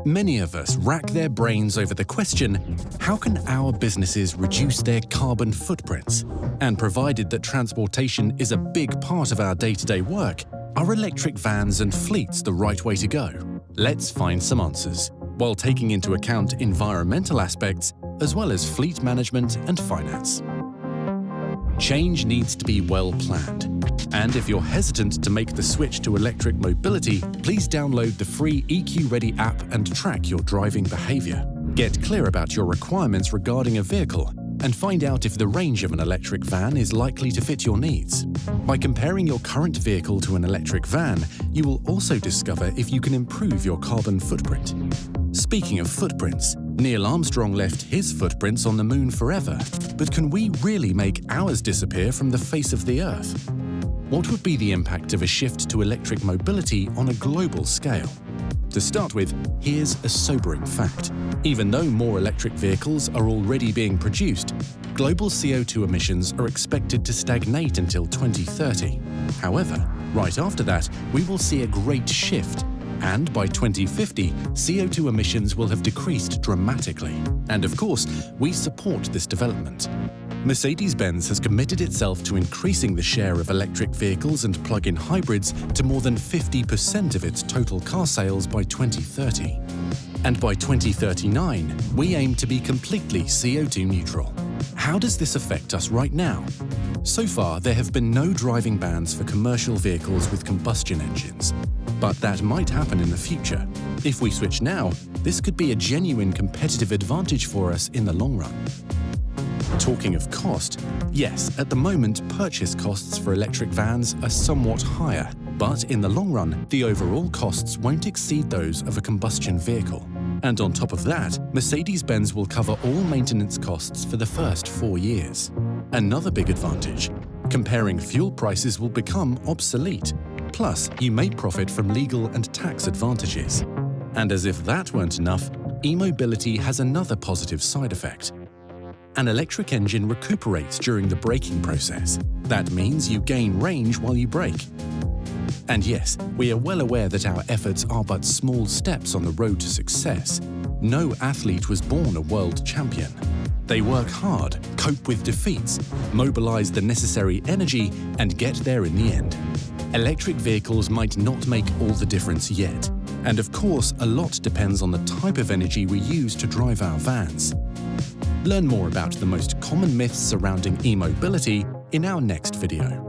Many of us rack their brains over the question, how can our businesses reduce their carbon footprints? And provided that transportation is a big part of our day-to-day work, are electric vans and fleets the right way to go? Let's find some answers, while taking into account environmental aspects as well as fleet management and finance. Change needs to be well planned. And if you're hesitant to make the switch to electric mobility, please download the free EQ Ready app and track your driving behavior. Get clear about your requirements regarding a vehicle and find out if the range of an electric van is likely to fit your needs. By comparing your current vehicle to an electric van, you will also discover if you can improve your carbon footprint. Speaking of footprints, Neil Armstrong left his footprints on the moon forever, but can we really make ours disappear from the face of the Earth? What would be the impact of a shift to electric mobility on a global scale? To start with, here's a sobering fact. Even though more electric vehicles are already being produced, global CO2 emissions are expected to stagnate until 2030. However, right after that, we will see a great shift. And by 2050, CO2 emissions will have decreased dramatically. And of course, we support this development. Mercedes-Benz has committed itself to increasing the share of electric vehicles and plug-in hybrids to more than 50% of its total car sales by 2030. And by 2039, we aim to be completely CO2 neutral. How does this affect us right now? So far, there have been no driving bans for commercial vehicles with combustion engines. But that might happen in the future. If we switch now, this could be a genuine competitive advantage for us in the long run. Talking of cost, yes, at the moment purchase costs for electric vans are somewhat higher, but in the long run, the overall costs won't exceed those of a combustion vehicle. And on top of that, Mercedes-Benz will cover all maintenance costs for the first 4 years. Another big advantage, comparing fuel prices will become obsolete. Plus, you may profit from legal and tax advantages. And as if that weren't enough, e-mobility has another positive side effect. An electric engine recuperates during the braking process. That means you gain range while you brake. And yes, we are well aware that our efforts are but small steps on the road to success. No athlete was born a world champion. They work hard, cope with defeats, mobilize the necessary energy, and get there in the end. Electric vehicles might not make all the difference yet. And of course, a lot depends on the type of energy we use to drive our vans. Learn more about the most common myths surrounding e-mobility in our next video.